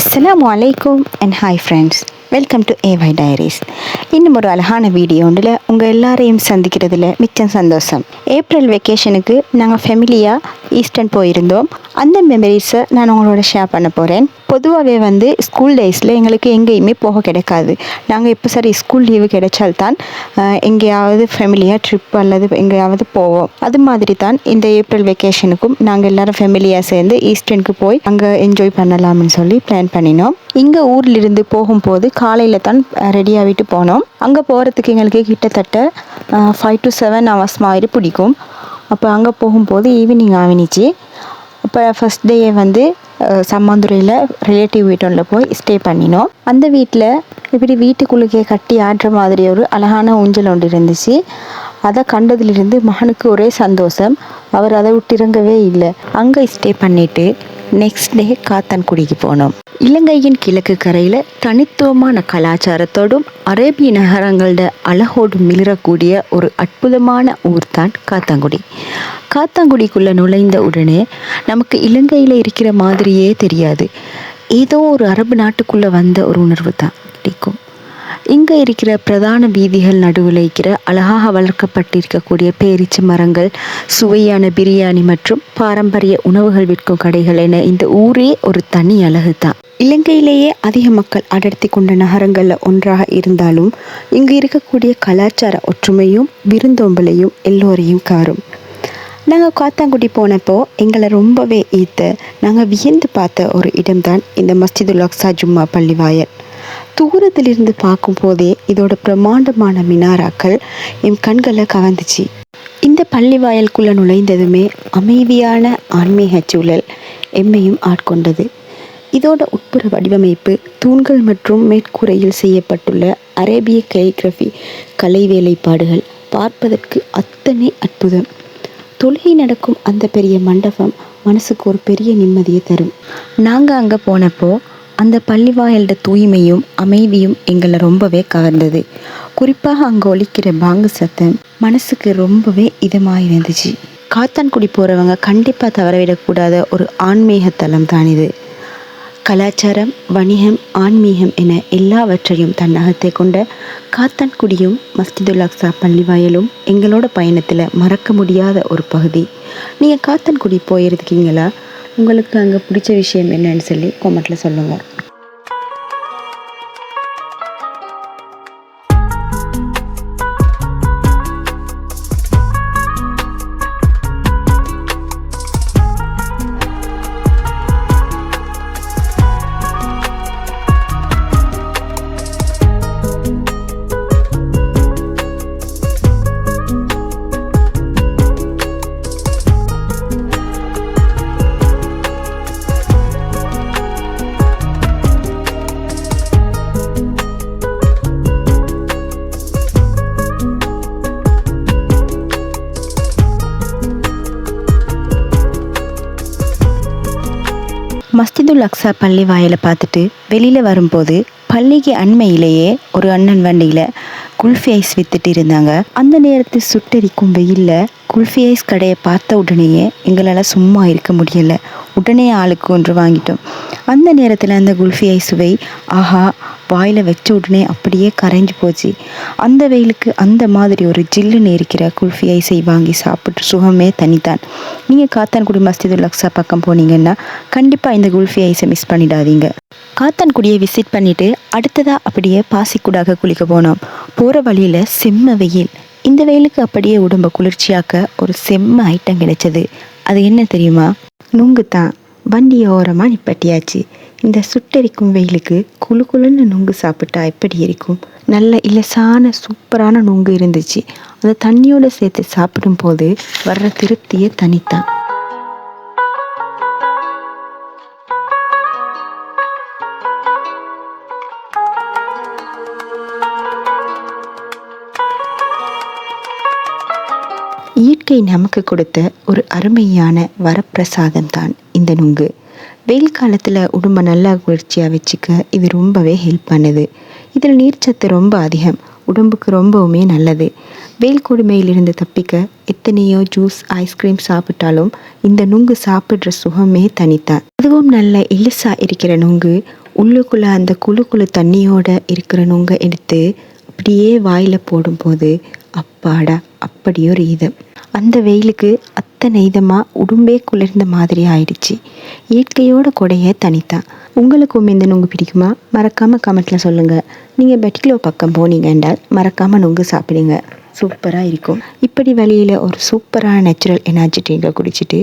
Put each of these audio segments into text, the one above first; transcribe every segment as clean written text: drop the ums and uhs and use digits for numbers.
அஸ்ஸலாமு அலைக்கும் and hi friends, welcome to ஏவை டைரிஸ். இன்னும் ஒரு அழகான வீடியோ ஒன்றில் உங்கள் எல்லாரையும் சந்திக்கிறதுல மிச்சம் சந்தோஷம். ஏப்ரல் வெக்கேஷனுக்கு நாங்கள் ஃபேமிலியாக ஈஸ்டர்ன் போயிருந்தோம். அந்த மெமரிஸை நான் உங்களோட ஷேர் பண்ண போகிறேன். பொதுவாகவே ஸ்கூல் டேஸில் எங்களுக்கு எங்கேயுமே போக கிடைக்காது. நாங்கள் இப்போ சரி ஸ்கூல் லீவு கிடைச்சால்தான் எங்கேயாவது ஃபேமிலியாக ட்ரிப் அல்லது எங்கேயாவது போவோம். அது மாதிரி தான் இந்த ஏப்ரல் வெக்கேஷனுக்கும் நாங்கள் எல்லோரும் ஃபேமிலியாக சேர்ந்து ஈஸ்டர்னுக்கு போய் அங்கே என்ஜாய் பண்ணலாம்னு சொல்லி பிளான் பண்ணினோம். இங்கே ஊர்லேருந்து போகும்போது காலையில் தான் ரெடி ஆகிட்டு போனோம். அங்கே போகிறதுக்கு எங்களுக்கு கிட்டத்தட்ட 5 to 7 hours மாதிரி பிடிக்கும். அப்போ அங்கே போகும்போது ஈவினிங் ஆகினிச்சு. அப்போ ஃபஸ்ட் டே சம்மாந்துறையில் ரிலேட்டிவ் வீட்டில் போய் ஸ்டே பண்ணினோம். அந்த வீட்டில் இப்படி வீட்டுக்குள்ளே கட்டி ஆடுற மாதிரி ஒரு அழகான ஊஞ்சல் ஒன்று இருந்துச்சு. அதை கண்டதிலிருந்து மகனுக்கு ஒரே சந்தோஷம். அவர் அதை விட்டு இறங்கவே இல்லை. அங்கே ஸ்டே பண்ணிவிட்டு நெக்ஸ்ட் டே காத்தான்குடிக்கு போனோம். இலங்கையின் கிழக்கு கரையில் தனித்துவமான கலாச்சாரத்தோடும் அரேபிய நகரங்களோட அழகோடு மிளறக்கூடிய ஒரு அற்புதமான ஊர் தான் காத்தான்குடி. காத்தான்குடிக்குள்ளே நுழைந்த உடனே நமக்கு இலங்கையில் இருக்கிற மாதிரியே தெரியாது. ஏதோ ஒரு அரபு நாட்டுக்குள்ளே வந்த ஒரு உணர்வு தான் கிடைக்கும். இங்கே இருக்கிற பிரதான வீதிகள் நடுவில் இருக்கிற அழகாக வளர்க்கப்பட்டிருக்கக்கூடிய பேரீச்ச மரங்கள், சுவையான பிரியாணி மற்றும் பாரம்பரிய உணவுகள் விற்கும் கடைகள் என இந்த ஊரே ஒரு தனி அழகு தான். இலங்கையிலேயே அதிக மக்கள் அடர்த்தி கொண்ட நகரங்களில் ஒன்றாக இருந்தாலும் இங்கு இருக்கக்கூடிய கலாச்சார ஒற்றுமையும் விருந்தோம்பலையும் எல்லோரையும் கவரும். நாங்கள் காத்தான்குடி போனப்போ எங்களை ரொம்பவே ஈர்த்து நாங்கள் வியந்து பார்த்த ஒரு இடம்தான் இந்த மஸ்ஜிதுல் அக்ஸா ஜும்மா பள்ளிவாயல். தூரத்திலிருந்து பார்க்கும்போதே இதோட பிரம்மாண்டமான மினாராக்கள் என் கண்களை கவர்ந்துச்சு. இந்த பள்ளிவாயலுக்குள்ளே நுழைந்ததுமே அமைதியான ஆன்மீக சூழல் எம்மையும் ஆட்கொண்டது. இதோட உட்புற வடிவமைப்பு, தூண்கள் மற்றும் மேற்கூரையில் செய்யப்பட்டுள்ள அரேபிய கலிகிராஃபி கலை வேலைப்பாடுகள் பார்ப்பதற்கு அத்தனை அற்புதம். தொழுகை நடக்கும் அந்த பெரிய மண்டபம் மனசுக்கு ஒரு பெரிய நிம்மதியை தரும். நாங்கள் அங்கே போனப்போ அந்த பள்ளிவாயலோட தூய்மையும் அமைதியும் எங்களை ரொம்பவே கவர்ந்தது. குறிப்பாக அங்கே ஒலிக்கிற பாங்கு சத்தம் மனசுக்கு ரொம்பவே இதமாக இருந்துச்சு. காத்தான்குடி போகிறவங்க கண்டிப்பாக தவறவிடக்கூடாத ஒரு ஆன்மீக தலம் தான் இது. கலாச்சாரம், வணிகம், ஆன்மீகம் என எல்லாவற்றையும் தன்னகத்தை கொண்ட காத்தான்குடியும் மஸ்ஜிதுல் அக்ஸா பள்ளிவாயலும் எங்களோட பயணத்தில் மறக்க முடியாத ஒரு பகுதி. நீங்கள் காத்தான்குடி போயிருக்கீங்களா? உங்களுக்கு அங்கே பிடிச்ச விஷயம் என்னன்னு சொல்லி கமெண்ட்டில் சொல்லுங்கள். மஸ்ஜிதுல் அக்ஸா பள்ளி வாயிலை பார்த்துட்டு வெளியில் வரும்போது பள்ளிக்கு அண்மையிலேயே ஒரு அண்ணன் வண்டியில் குல்ஃபி ஐஸ் வித்துட்டு இருந்தாங்க. அந்த நேரத்தில் சுட்டரிக்கும் வெயிலில் குல்ஃபி ஐஸ் கடையை பார்த்த உடனேயே எங்களால் சும்மா இருக்க முடியலை. உடனே ஆளுக்கு ஒன்று வாங்கிட்டோம். அந்த நேரத்தில் அந்த குல்ஃபி ஐஸ் சுவை ஆஹா, வாயில் வச்ச உடனே அப்படியே கரைஞ்சி போச்சு. அந்த வெயிலுக்கு அந்த மாதிரி ஒரு ஜில்லுன்னு இருக்கிற குல்ஃபி ஐஸை வாங்கி சாப்பிட்டு சுகமே தனித்தான். நீங்கள் காத்தான்குடி மஸ்ஜிதுல் அக்ஸா பக்கம் போனீங்கன்னா கண்டிப்பாக இந்த குல்ஃபி ஐஸை மிஸ் பண்ணிடாதீங்க. காத்தான்குடியை விசிட் பண்ணிவிட்டு அடுத்ததாக அப்படியே பாசிக்குடாக குளிக்க போனோம். போகிற வழியில் செம்ம வெயில். இந்த வெயிலுக்கு அப்படியே உடம்பை குளிர்ச்சியாக்க ஒரு செம்ம ஐட்டம் கிடைச்சது. அது என்ன தெரியுமா? நுங்கு தான். வண்டியை ஓரமாக நிப்பட்டியாச்சு. இந்த சுட்டரிக்கும் வெயிலுக்கு குழு குழுன்னு நுங்கு சாப்பிட்டா எப்படி இருக்கும்? நல்ல இலசான சூப்பரான நுங்கு இருந்துச்சு. அந்த தண்ணியோடு சேர்த்து சாப்பிடும்போது வர்ற திருப்தியை தனித்தான். இயற்கை நமக்கு கொடுத்த ஒரு அருமையான வரப்பிரசாதம் தான் இந்த நுங்கு. வெயில் காலத்தில் உடம்பை நல்லா குளிர்ச்சியாக வச்சுக்க இது ரொம்பவே ஹெல்ப் பண்ணுது. இதில் நீர்ச்சத்து ரொம்ப அதிகம், உடம்புக்கு ரொம்பவுமே நல்லது. வெயில் கொடுமையிலிருந்து தப்பிக்க எத்தனையோ ஜூஸ், ஐஸ்கிரீம் சாப்பிட்டாலும் இந்த நுங்கு சாப்பிட்ற சுகமே தனித்தான். அதுவும் நல்ல இலசா இருக்கிற நுங்கு உள்ளுக்குள்ளே அந்த குழு தண்ணியோடு இருக்கிற நுங்க எடுத்து அப்படியே வாயில் போடும்போது அப்பாடா அப்படி ஒரு இதம். அந்த வெயிலுக்கு அத்தனை இதமாக உடம்பே குளிர்ந்த மாதிரி ஆயிடுச்சு. இயற்கையோட கொடையை தனித்தான். உங்களுக்கும் இந்த நுங்கு பிடிக்குமா? மறக்காமல் கமெண்ட்டில் சொல்லுங்கள். நீங்கள் பெட்கிலோ பக்கம் போனீங்க என்றால் மறக்காமல் நுங்கு சாப்பிடுங்க, சூப்பராக இருக்கும். இப்படி வழியில் ஒரு சூப்பரான நேச்சுரல் எனர்ஜி ட்ரிங்கை குடிச்சிட்டு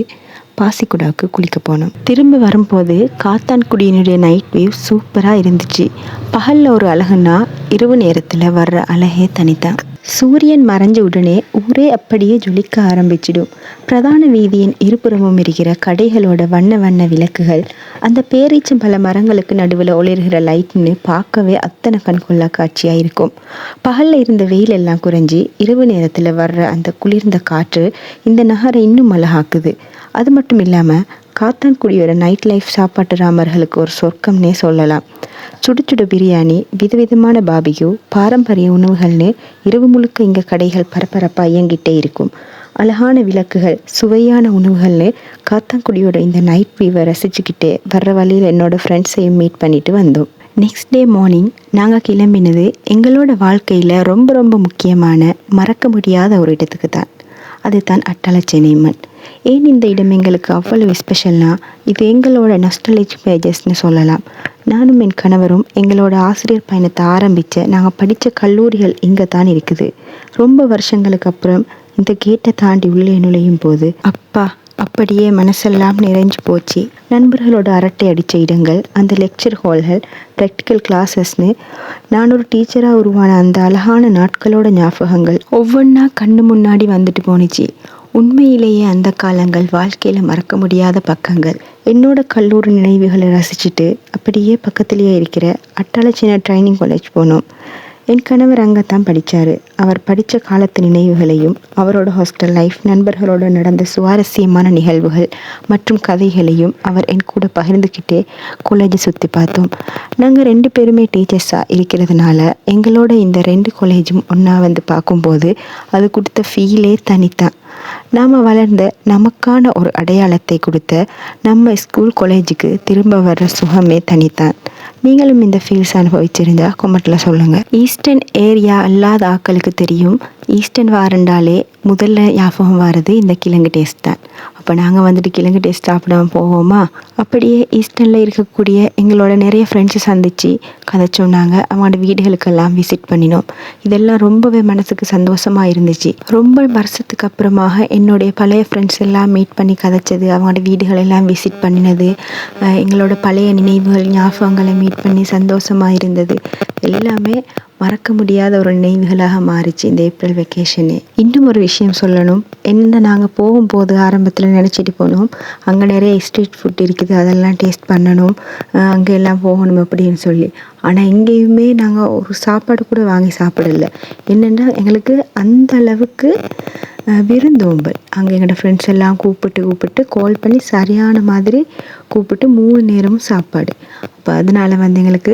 பாசிக்குடாவுக்கு குளிக்க போனோம். திரும்ப வரும்போது காத்தான்குடியினுடைய நைட் வியூ சூப்பராக இருந்துச்சு. பகலில் ஒரு அழகுன்னா இரவு நேரத்தில் வர்ற அழகே தனித்தான். சூரியன் மறைஞ்ச உடனே ஊரே அப்படியே ஜொலிக்க ஆரம்பிச்சிடும். பிரதான வீதியின் இருபுறமும் இருக்கிற கடைகளோட வண்ண வண்ண விளக்குகள், அந்த பேரீச்சம்பழ மரங்களுக்கு நடுவில் ஒளிர்கிற லைட்னு பார்க்கவே அத்தனை கண்கொள்ளா காட்சியாக இருக்கும். பகலில் இருந்த வெயில் எல்லாம் குறைஞ்சி இரவு நேரத்தில் வர்ற அந்த குளிர்ந்த காற்று இந்த நகரை இன்னும் அழகாக்குது. அது மட்டும் இல்லாமல் காத்தான்குடியோட நைட் லைஃப் சாப்பாட்டு ராமர்களுக்கு ஒரு சொர்க்கம்னே சொல்லலாம். சுடு பிரியாணி, விதவிதமான பாபிக்யூ, பாரம்பரிய உணவுகள்னு இரவு முழுக்க இங்கே கடைகள் பரபரப்பாக இயங்கிட்டே இருக்கும். அழகான விளக்குகள், சுவையான உணவுகள்னு காத்தான்குடியோட இந்த நைட் வியூவை ரசிச்சுக்கிட்டே வர்ற வழியில் என்னோடய ஃப்ரெண்ட்ஸையும் மீட் பண்ணிட்டு வந்தோம். நெக்ஸ்ட் டே மார்னிங் நாங்கள் கிளம்பினது எங்களோட வாழ்க்கையில் ரொம்ப ரொம்ப முக்கியமான மறக்க முடியாத ஒரு இடத்துக்கு தான். அதுதான் அட்டாளச்சேனையம்மன். ஏன் இந்த இடம் எங்களுக்கு அவ்வளவு ஸ்பெஷல்னா, இது எங்களோட நாஸ்டாலஜிக் பேஜஸ்ன்னு சொல்லலாம். நானும் என் கணவரும் எங்களோட ஆசிரியர் பயணத்தை ஆரம்பித்த நாங்கள் படித்த கல்லூரிகள் இங்கே தான் இருக்குது. ரொம்ப வருஷங்களுக்கு அப்புறம் இந்த கேட்டை தாண்டி உள்ளே நுழையும் போது அப்பா அப்படியே மனசெல்லாம் நிறைஞ்சு போச்சு. நண்பர்களோட அரட்டை அடித்த இடங்கள், அந்த லெக்சர் ஹால்கள், ப்ராக்டிக்கல் கிளாஸஸ்னு நான் ஒரு டீச்சராக உருவான அந்த அழகான நாட்களோட ஞாபகங்கள் ஒவ்வொன்றா கண்ணு முன்னாடி வந்துட்டு போணுச்சு. உண்மையிலேயே அந்த காலங்கள் வாழ்க்கையில் மறக்க முடியாத பக்கங்கள். என்னோட கல்லூரி நினைவுகளை ரசிச்சுட்டு அப்படியே பக்கத்துலேயே இருக்கிற அட்டாளச்சேனை ட்ரைனிங் காலேஜ் போனோம். என் கணவர் அங்கே தான் படித்தார். அவர் படித்த காலத்து நினைவுகளையும் அவரோட ஹாஸ்டல் லைஃப், நண்பர்களோடு நடந்த சுவாரஸ்யமான நிகழ்வுகள் மற்றும் கதைகளையும் அவர் என் கூட பகிர்ந்துக்கிட்டே காலேஜை சுற்றி பார்த்தோம். நாங்கள் 2 பேருமே டீச்சர்ஸாக இருக்கிறதுனால எங்களோட இந்த 2 காலேஜும் ஒன்றா வந்து பார்க்கும்போது அது கொடுத்த ஃபீலே தனித்தான். நாம் வளர்ந்த நமக்கான ஒரு அடையாளத்தை கொடுத்த நம்ம ஸ்கூல் காலேஜுக்கு திரும்ப வர்ற சுகமே தனித்தான். நீங்களும் இந்த ஃபீல்ஸ் அனுபவிச்சிருந்தா கமெண்ட்டில் சொல்லுங்கள். ஈஸ்டர்ன் ஏரியா அல்லாத ஆக்களுக்கு தெரியும், ஈஸ்டர்ன் வாரண்டாலே முதல்ல ஞாபகம் வர்றது இந்த கிழங்கு டேஸ்ட் தான். அப்போ நாங்கள் வந்துட்டு கிழங்கு டேஸ்ட் சாப்பிடாம போவோமா? அப்படியே ஈஸ்டர்னில் இருக்கக்கூடிய எங்களோட நிறைய ஃப்ரெண்ட்ஸை சந்தித்து கதை சொன்னாங்க. அவங்களோட வீடுகளுக்கெல்லாம் விசிட் பண்ணினோம். இதெல்லாம் ரொம்பவே மனசுக்கு சந்தோஷமாக இருந்துச்சு. ரொம்ப வருஷத்துக்கு அப்புறமாக என்னுடைய பழைய ஃப்ரெண்ட்ஸ் எல்லாம் மீட் பண்ணி கதைச்சது, அவங்களோட வீடுகளெல்லாம் விசிட் பண்ணினது, எங்களோட பழைய நினைவுகள் ஞாபகங்களை மீட் பண்ணி சந்தோஷமாக இருந்தது. எல்லாமே மறக்க முடியாத ஒரு நினைவுகளாக மாறிச்சு இந்த ஏப்ரல் வெக்கேஷனு. இன்னும் ஒரு விஷயம் சொல்லணும். என்ன, நாங்கள் போகும்போது ஆரம்பத்தில் நினச்சிட்டு போனோம் அங்கே நிறைய ஸ்ட்ரீட் ஃபுட் இருக்குது, அதெல்லாம் டேஸ்ட் பண்ணணும், அங்கே எல்லாம் போகணும் அப்படின்னு சொல்லி. ஆனால் எங்கேயுமே நாங்கள் ஒரு சாப்பாடு கூட வாங்கி சாப்பிடலை. என்னென்னா எங்களுக்கு அந்த அளவுக்கு விருந்தோம்பல். அங்கே எங்களோட ஃப்ரெண்ட்ஸ் எல்லாம் கூப்பிட்டு கால் பண்ணி சரியான மாதிரி கூப்பிட்டு 3 நேரமும் சாப்பாடு. அப்போ அதனால் எங்களுக்கு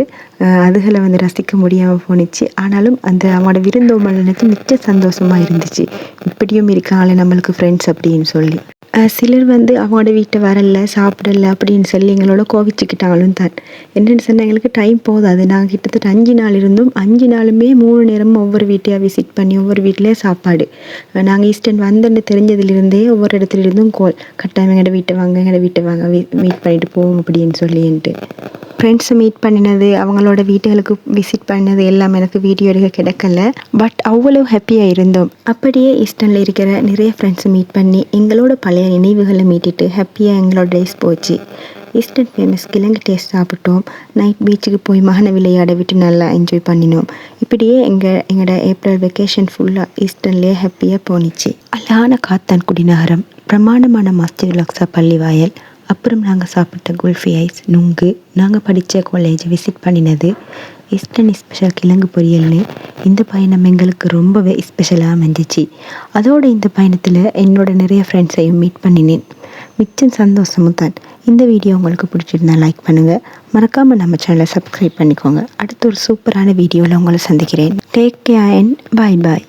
அதுகளை ரசிக்க முடியாமல் போணுச்சு. ஆனாலும் அந்த அவனோட விருந்தோம்பல் எனக்கு மிச்ச சந்தோஷமாக இருந்துச்சு. இப்படியும் இருக்காங்களே நம்மளுக்கு ஃப்ரெண்ட்ஸ் அப்படின்னு சொல்லி. சிலர் அவங்களோட வீட்டை வரல, சாப்பிடல அப்படின்னு சொல்லி எங்களோட கோவிச்சுக்கிட்டாலும் தான். என்னென்னு சொன்னால் எங்களுக்கு டைம் போதாது. நாங்கள் கிட்டத்தட்ட 5 நாள் இருந்தோம். 5 நாளுமே 3 நேரமும் ஒவ்வொரு வீட்டையாக விசிட் பண்ணி ஒவ்வொரு வீட்டிலே சாப்பாடு. நாங்கள் ஈஸ்டர்ன் வந்தேன்னு தெரிஞ்சதுலேருந்தே ஒவ்வொரு இடத்துலேருந்தும் கால், கட்டாயம் எங்களோட வீட்டை வாங்க மீட் பண்ணிட்டு போவோம் அப்படின்னு சொல்லின்ட்டு. ஃப்ரெண்ட்ஸை மீட் பண்ணினது, அவங்களோட வீட்டுகளுக்கு விசிட் பண்ணது எல்லாம் எனக்கு வீடியோ எடுக்க கிடைக்கல. பட் அவ்வளோ ஹாப்பியாக இருந்தோம். அப்படியே ஈஸ்டர்னில் இருக்கிற நிறைய ஃப்ரெண்ட்ஸை மீட் பண்ணி எங்களோட பழைய நினைவுகளை மீட்டிட்டு ஹாப்பியாக எங்களோட டேஸ் போச்சு. ஈஸ்டர்ன் ஃபேமஸ் கிழங்கு டேஸ்ட் சாப்பிட்டோம். நைட் பீச்சுக்கு போய் மகனை விளையாட விட்டு நல்லா என்ஜாய் பண்ணினோம். இப்படியே எங்களோட ஏப்ரல் வெக்கேஷன் ஃபுல்லாக ஈஸ்டர்ன்லேயே ஹாப்பியாக போணுச்சு. அழகான காத்தான்குடி நகரம், பிரமாண்டமான மஸ்ஜித் அக்ஸா பள்ளி வாயல், அப்புறம் நாங்கள் சாப்பிட்ட குல்ஃபி ஐஸ், நுங்கு, நாங்கள் படித்த காலேஜை விசிட் பண்ணினது, ஈஸ்டர்ன் ஸ்பெஷல் கிழங்கு பொரியல்னு இந்த பயணம் எங்களுக்கு ரொம்பவே ஸ்பெஷலாக அமைஞ்சிச்சு. அதோடு இந்த பயணத்தில் என்னோட நிறைய ஃப்ரெண்ட்ஸையும் மீட் பண்ணினேன். மிச்சம் சந்தோஷமும் தான். இந்த வீடியோ உங்களுக்கு பிடிச்சிருந்தா லைக் பண்ணுங்கள், மறக்காமல் நம்ம சேனலை சப்ஸ்கிரைப் பண்ணிக்கோங்க. அடுத்த ஒரு சூப்பரான வீடியோவில் உங்களை சந்திக்கிறேன். Take care and bye bye.